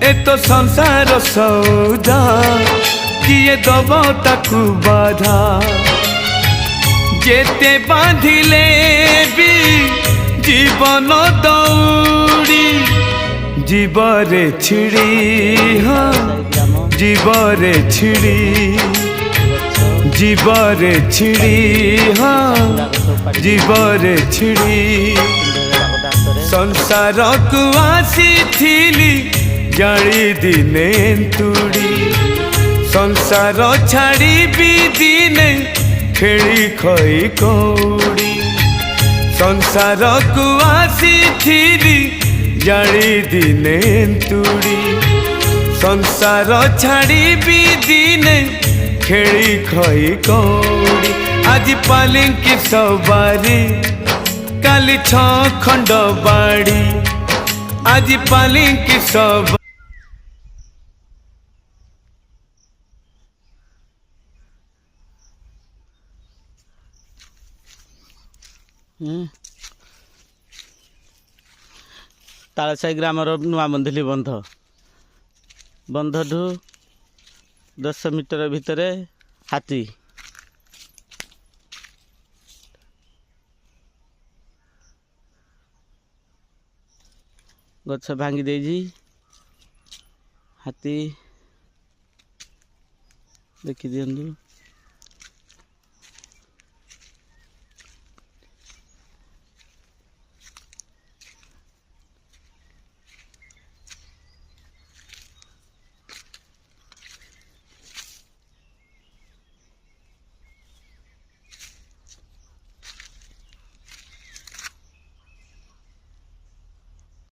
ए तो संसार सौदा किए दब ताकू बाधा जेते बांधिले भी जीवन दौड़ी जीवरे छिड़ी हाँ जीवरे छिड़ी जीवरे छिड़ी हाँ जीवरे छिड़ी संसार को आसी थीली जाली दिने तुड़ी संसार छाड़ी भी दिने खेली खई कौड़ी संसार को आसी थीली जाली दिने तुड़ी संसार छाड़ी भी दिने खेली खई कौड़ी आज पालिंकी सवारी काली छ खंड बाड़ी आज पालिंकी सब तालसाई ग्रामर नुआ बंधिली बंध बंधठू 10 मीटर भितर हाथी गछ भांगी देजी हाथी देखी दियंदु।